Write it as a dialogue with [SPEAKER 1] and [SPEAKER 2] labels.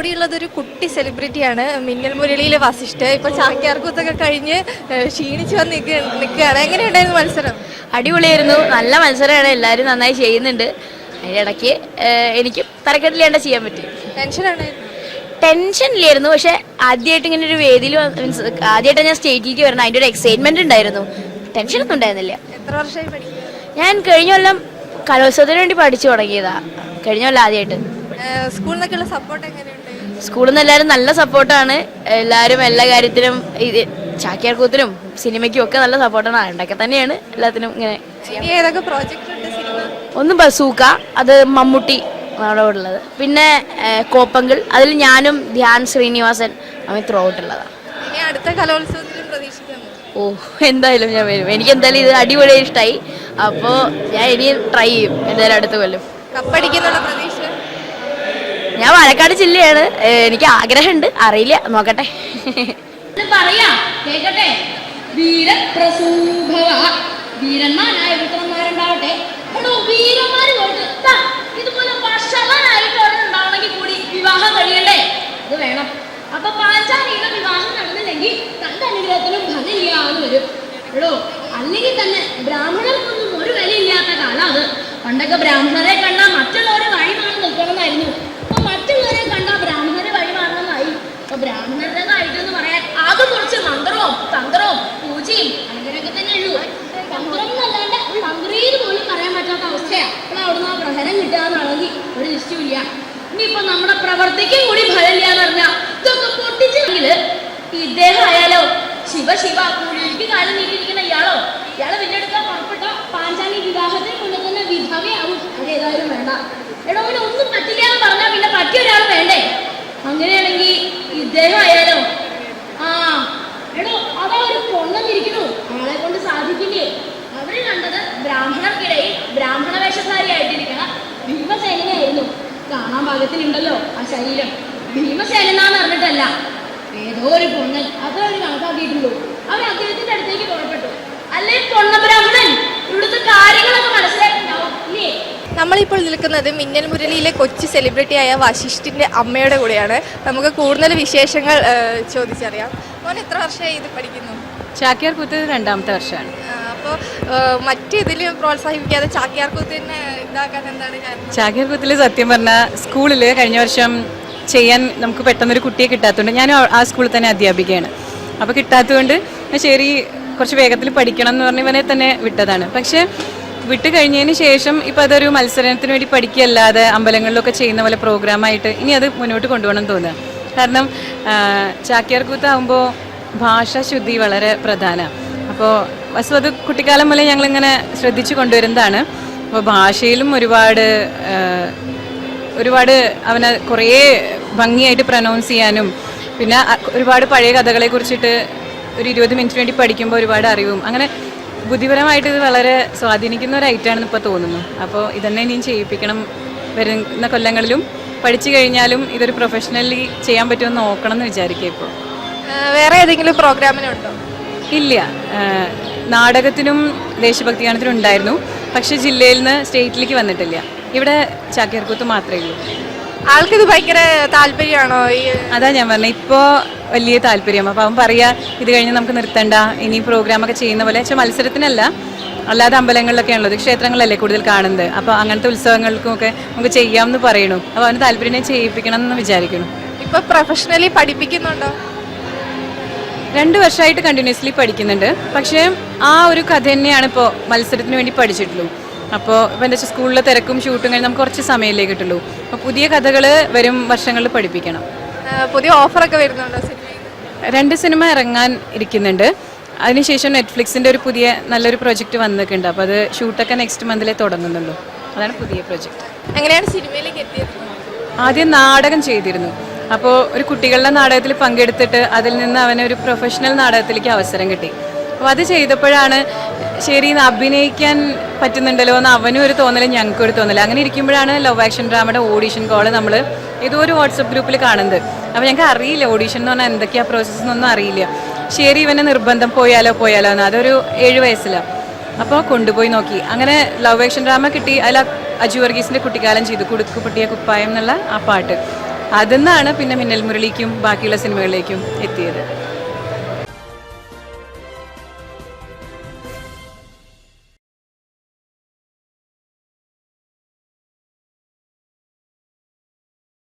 [SPEAKER 1] കൂടിയുള്ളത് ഒരു കുട്ടി സെലിബ്രിറ്റിയാണ്, മിന്നൽ മുരളിയിലെ വസിഷ്ഠ. ഇപ്പോൾ ചാക്യാർകൂത്തൊക്കെ കഴിഞ്ഞ് ക്ഷീണിച്ച് വന്ന് നിൽക്കുകയാണ്. എങ്ങനെയുണ്ടായിരുന്നു മത്സരം?
[SPEAKER 2] അടിപൊളിയായിരുന്നു, നല്ല മത്സരമാണ്, എല്ലാവരും നന്നായി ചെയ്യുന്നുണ്ട്. അതിനിടയ്ക്ക് എനിക്ക് തരക്കെട്ടില്ലാണ്ട് ചെയ്യാൻ പറ്റി. ടെൻഷൻ ഇല്ലായിരുന്നു, പക്ഷെ ആദ്യമായിട്ട് ഇങ്ങനെ ഒരു വേദിയിൽ മീൻസ് ആദ്യമായിട്ട് ഞാൻ സ്റ്റേജിലേക്ക് വരണം, അതിൻ്റെ ഒരു എക്സൈറ്റ്മെന്റ് ഉണ്ടായിരുന്നു. ടെൻഷനൊന്നും ഉണ്ടായിരുന്നില്ല.
[SPEAKER 1] എത്ര വർഷമായി പഠിക്കുക?
[SPEAKER 2] ഞാൻ കഴിഞ്ഞ കൊല്ലം കലോത്സവത്തിന് വേണ്ടി പഠിച്ചു തുടങ്ങിയതാ, കഴിഞ്ഞ കൊല്ലം ആദ്യമായിട്ട്.
[SPEAKER 1] സ്കൂളിൽ നിന്നൊക്കെയുള്ള സപ്പോർട്ട് എങ്ങനെയുണ്ട്?
[SPEAKER 2] സ്കൂളിൽ നിന്ന് എല്ലാവരും നല്ല സപ്പോർട്ടാണ്, എല്ലാവരും എല്ലാ കാര്യത്തിനും ഇത് ചാക്യാർകൂത്തിനും സിനിമയ്ക്കും ഒക്കെ നല്ല സപ്പോർട്ടാണ്. ഉണ്ടാക്കി തന്നെയാണ് എല്ലാത്തിനും ഇങ്ങനെ.
[SPEAKER 1] ഏതൊക്കെ പ്രോജക്റ്റ് ഉണ്ട് സിനിമ?
[SPEAKER 2] ഒന്ന് ബസൂക്ക, അത് മമ്മൂട്ടി അവിടെ ഉള്ളത്, പിന്നെ കോപ്പങ്കിൾ, അതിൽ ഞാനും ധ്യാൻ ശ്രീനിവാസൻ അവൻ ത്രൂ ഔട്ടുള്ളതാണ്.
[SPEAKER 1] ഇനി അടുത്ത കലോത്സവത്തിലും പ്രതീക്ഷിക്കാമോ?
[SPEAKER 2] ഓ, എന്തായാലും ഞാൻ വരും. എനിക്ക് എന്തായാലും ഇത് അടിപൊളി ഇഷ്ടമായി, അപ്പോൾ ഞാൻ ഇനി ട്രൈ ചെയ്യും എന്തായാലും അടുത്ത കൊല്ലം.
[SPEAKER 1] കപ്പടിക്കുന്നുള്ള പ്രതീക്ഷ?
[SPEAKER 2] ഞാൻ പാലക്കാട് ജില്ലയാണ്, എനിക്ക് ആഗ്രഹമുണ്ട്, അറിയില്ല, നോക്കട്ടെ.
[SPEAKER 3] പറയാ കേക്കട്ടെ. വീരപ്രസൂഭവ, വീരന്മാരായ പുത്രന്മാരുണ്ടാവട്ടെ. എടോ, വീരന്മാര് ഇതുപോലെ വഷളനായിട്ടുണ്ടാവണമെങ്കിൽ കൂടി വിവാഹം കഴിയണ്ടേ? അത് വേണം. അപ്പൊ പാഞ്ചാലിയുടെ വിവാഹം നടന്നില്ലെങ്കിൽ തന്റെ അനുഗ്രഹത്തിനും ഭംഗിയാന്ന് വരും. എടോ, അല്ലെങ്കിൽ തന്നെ ബ്രാഹ്മണർക്കൊന്നും ഒരു വിലയില്ലാത്ത കാലം അത്. പണ്ടൊക്കെ ബ്രാഹ്മണരെ കണ്ടാൽ മറ്റുള്ളവരെ വഴി മാറി നിൽക്കണമെന്നായിരുന്നു. അപ്പൊ മറ്റുള്ളവരെ കണ്ടാൽ ബ്രാഹ്മണരെ വഴി മാറണമെന്നായി. അപ്പൊ ബ്രാഹ്മണരുടെ കാര്യമെന്ന് പറയാൻ ആകെ കുറച്ച് മന്ത്രവും തന്ത്രവും പൂജയും അങ്ങനെയൊക്കെ തന്നെ ഉള്ളൂ. തന്ത്രം എന്നല്ലാണ്ട് തന്ത്രീര് പോലും പറയാൻ പറ്റാത്ത അവസ്ഥയാ. അപ്പോൾ അവിടുന്ന് ആ പ്രഹരം കിട്ടുകയെന്നാണെങ്കിൽ ഒരു നിശ്ചയമില്ല. ഇനിയിപ്പോ നമ്മുടെ പ്രവർത്തിക്കും കൂടി ഫലമില്ല എന്ന് പറഞ്ഞാൽ ഇതൊക്കെ പൊട്ടിച്ചെങ്കിൽ ഇദ്ദേഹം ആയാലോ ശിവ ശിവ കൂടിക്ക് കാലം നീക്കിയിരിക്കുന്ന ഇയാളോ, ഇയാളെ പിന്നെടുക്കാൻ പുറപ്പെട്ട പാഞ്ചാലി വിവാഹത്തിന് മുന്നേ തന്നെ വിധവയാവും. അതേതായാലും വേണ്ട. എടോ, അങ്ങനെ ഒന്നും പറ്റില്ല എന്ന് പറഞ്ഞാൽ പിന്നെ പറ്റിയ ഒരാൾ വേണ്ടേ? അങ്ങനെയാണെങ്കിൽ ഇദ്ദേഹം ആയാലോ? എടോ, അതാ ഒരു പൊണ്ണെന്നിരിക്കുന്നു, ആളെ കൊണ്ട് സാധിക്കില്ലേ? അവര് കണ്ടത് ബ്രാഹ്മണർക്കിടയിൽ ബ്രാഹ്മണ വേഷധാരിയായിട്ടിരിക്കണ ഭീമസേനയായിരുന്നു. കാണാൻ പാകത്തിനുണ്ടല്ലോ ആ ശരീരം. ഭീമസേനാന്ന് പറഞ്ഞിട്ടല്ല, ഏതോ ഒരു പൊണ്ണൻ, അത്ര ഒരു കണക്കാക്കിയിട്ടുള്ളൂ. അവർ അദ്ദേഹത്തിന്റെ അടുത്തേക്ക് പുറപ്പെട്ടു. അല്ലേ പൊണ്ണ ബ്രാഹ്മണൻ ഇവിടുത്തെ കാര്യങ്ങളൊക്കെ മനസ്സിലാക്കിണ്ടാവും ഇല്ലേ?
[SPEAKER 1] നമ്മളിപ്പോൾ നിൽക്കുന്നത് മിന്നൽ മുരളിയിലെ കൊച്ചു സെലിബ്രിറ്റിയായ വശിഷ്ഠിൻ്റെ അമ്മയുടെ കൂടെയാണ്. നമുക്ക് കൂടുതൽ വിശേഷങ്ങൾ ചോദിച്ചറിയാം. മോൻ എത്ര വർഷമായി ഇത് പഠിക്കുന്നു?
[SPEAKER 4] ചാക്യാർകൂത്ത് രണ്ടാമത്തെ വർഷമാണ്.
[SPEAKER 1] അപ്പോൾ മറ്റേതിലും പ്രോത്സാഹിപ്പിക്കാതെ ചാക്യാർകൂത്തിനെ ഇതാക്കാൻ എന്താണ് കാരണം?
[SPEAKER 4] ചാക്യാർകൂത്തിൽ സത്യം പറഞ്ഞാൽ സ്കൂളിൽ കഴിഞ്ഞ വർഷം ചെയ്യാൻ നമുക്ക് പെട്ടെന്നൊരു കുട്ടിയെ കിട്ടാത്തതുകൊണ്ട്, ഞാൻ ആ സ്കൂളിൽ തന്നെ അധ്യാപികയാണ്. അപ്പോൾ കിട്ടാത്തതുകൊണ്ട് ശരി കുറച്ച് വേഗത്തിൽ പഠിക്കണം എന്ന് പറഞ്ഞ് ഇവനെ തന്നെ വിട്ടതാണ്. പക്ഷേ വിട്ട് കഴിഞ്ഞതിന് ശേഷം ഇപ്പോൾ അതൊരു മത്സരത്തിന് വേണ്ടി പഠിക്കുകയല്ലാതെ അമ്പലങ്ങളിലൊക്കെ ചെയ്യുന്ന പോലെ പ്രോഗ്രാമായിട്ട് ഇനി അത് മുന്നോട്ട് കൊണ്ടുപോകണം എന്ന് തോന്നുക. കാരണം ചാക്യാർകൂത്താകുമ്പോൾ ഭാഷാശുദ്ധി വളരെ പ്രധാനമാണ്. അപ്പോൾ വസ്തു അത് കുട്ടിക്കാലം മുതലേ ഞങ്ങളിങ്ങനെ ശ്രദ്ധിച്ചു കൊണ്ടുവരുന്നതാണ്. അപ്പോൾ ഭാഷയിലും ഒരുപാട് അവനെ കുറേ ഭംഗിയായിട്ട് പ്രൊനൗൺസ് ചെയ്യാനും, പിന്നെ ഒരുപാട് പഴയ കഥകളെ കുറിച്ചിട്ട് ഒരു 20 മിനിറ്റ് വേണ്ടി പഠിക്കുമ്പോൾ ഒരുപാട് അറിവും, അങ്ങനെ ബുദ്ധിപരമായിട്ട് ഇത് വളരെ സ്വാധീനിക്കുന്ന ഒരു ഐറ്റമാണെന്ന് ഇപ്പോൾ തോന്നുന്നു. അപ്പോൾ ഇതന്നെ ഇനിയും ചെയ്യിപ്പിക്കണം. വരുന്ന കൊല്ലങ്ങളിലും പഠിച്ചു കഴിഞ്ഞാലും ഇതൊരു പ്രൊഫഷണലി ചെയ്യാൻ പറ്റുമെന്ന് നോക്കണം എന്ന് വിചാരിക്കുക. ഇപ്പോൾ
[SPEAKER 1] വേറെ ഏതെങ്കിലും പ്രോഗ്രാമിനുണ്ടോ?
[SPEAKER 4] ഇല്ല, നാടകത്തിനും ദേശഭക്തി ഗാനത്തിനും ഉണ്ടായിരുന്നു, പക്ഷെ ജില്ലയിൽ നിന്ന് സ്റ്റേറ്റിലേക്ക് വന്നിട്ടില്ല. ഇവിടെ ചാക്യാർകൂത്ത് മാത്രമേ ഉള്ളൂ.
[SPEAKER 1] ആൾക്കിത് ഭയങ്കര താല്പര്യമാണോ?
[SPEAKER 4] അതാ ഞാൻ പറഞ്ഞത്, ഇപ്പോൾ വലിയ താല്പര്യം. അപ്പോൾ അവൻ പറയാ ഇത് കഴിഞ്ഞ് നമുക്ക് നിർത്തണ്ട, ഇനി പ്രോഗ്രാമൊക്കെ ചെയ്യുന്ന പോലെ. പക്ഷേ മത്സരത്തിനല്ല, അല്ലാതെ അമ്പലങ്ങളിലൊക്കെ ഉള്ളത്, ക്ഷേത്രങ്ങളിലല്ലേ കൂടുതൽ കാണുന്നത്. അപ്പോൾ അങ്ങനത്തെ ഉത്സവങ്ങൾക്കുമൊക്കെ നമുക്ക് ചെയ്യാമെന്ന് പറയണു. അപ്പോൾ അവന് താല്പര്യം ചെയ്യിപ്പിക്കണം എന്ന് വിചാരിക്കണം.
[SPEAKER 1] ഇപ്പോൾ പ്രൊഫഷണലി പഠിപ്പിക്കുന്നുണ്ടോ?
[SPEAKER 4] 2 വർഷമായിട്ട് കണ്ടിന്യൂസ്ലി പഠിക്കുന്നുണ്ട്. പക്ഷേ ആ ഒരു കഥ തന്നെയാണ് ഇപ്പോൾ മത്സരത്തിന് വേണ്ടി പഠിച്ചിട്ടുള്ളൂ. അപ്പോൾ ഇപ്പം എന്താ വെച്ചാൽ സ്കൂളിലെ തിരക്കും ഷൂട്ടും കഴിഞ്ഞ് നമുക്ക് കുറച്ച് സമയമല്ലേ കിട്ടുള്ളൂ. അപ്പോൾ പുതിയ കഥകൾ വരും വർഷങ്ങളിൽ പഠിപ്പിക്കണം.
[SPEAKER 1] പുതിയ ഓഫറൊക്കെ വരുന്നുണ്ടോ സിനിമയിൽ?
[SPEAKER 4] 2 സിനിമ ഇറങ്ങാൻ ഇരിക്കുന്നുണ്ട്. അതിനുശേഷം നെറ്റ്ഫ്ലിക്സിൻ്റെ ഒരു പുതിയ നല്ലൊരു പ്രൊജക്റ്റ് വന്നിട്ടുണ്ട്. അപ്പോൾ അത് ഷൂട്ടൊക്കെ നെക്സ്റ്റ് മന്തിലേ തുടങ്ങുന്നുള്ളൂ. അതാണ് പുതിയ പ്രൊജക്റ്റ്.
[SPEAKER 1] എങ്ങനെയാണ് സിനിമയിലേക്ക് എത്തിയത്?
[SPEAKER 4] ആദ്യം നാടകം ചെയ്തിരുന്നു. അപ്പോൾ ഒരു കുട്ടികളുടെ നാടകത്തിൽ പങ്കെടുത്തിട്ട് അതിൽ നിന്ന് അവനൊരു പ്രൊഫഷണൽ നാടകത്തിലേക്ക് അവസരം കിട്ടി. അപ്പോൾ അത് ചെയ്തപ്പോഴാണ് ശരി അഭിനയിക്കാൻ പറ്റുന്നുണ്ടല്ലോ എന്ന് അവനും ഒരു തോന്നലും ഞങ്ങൾക്കും ഒരു തോന്നൽ. അങ്ങനെ ഇരിക്കുമ്പോഴാണ് ലവ് ആക്ഷൻ ഡ്രാമയുടെ ഓഡീഷൻ കോള് നമ്മൾ ഏതോ ഒരു വാട്സപ്പ് ഗ്രൂപ്പിൽ കാണുന്നത്. അപ്പോൾ ഞങ്ങൾക്ക് അറിയില്ല ഓഡീഷൻ എന്ന് പറഞ്ഞാൽ എന്തൊക്കെയാണ് പ്രോസസ്സ് എന്നൊന്നും അറിയില്ല. ശരി ഇവനെ നിർബന്ധം പോയാലോ എന്ന്, അതൊരു 7 വയസ്സിലാണ്. അപ്പോൾ കൊണ്ടുപോയി നോക്കി. അങ്ങനെ ലവ് ആക്ഷൻ ഡ്രാമ കിട്ടി. അതിൽ അജു വർഗീസിൻ്റെ കുട്ടിക്കാലം ചെയ്തു, കുടുക്ക് പൊട്ടിയ കുപ്പായം എന്നുള്ള ആ പാട്ട്. അതിൽ നിന്നാണ് പിന്നെ മിന്നൽ മുരളിക്കും ബാക്കിയുള്ള സിനിമകളിലേക്കും എത്തിയത്.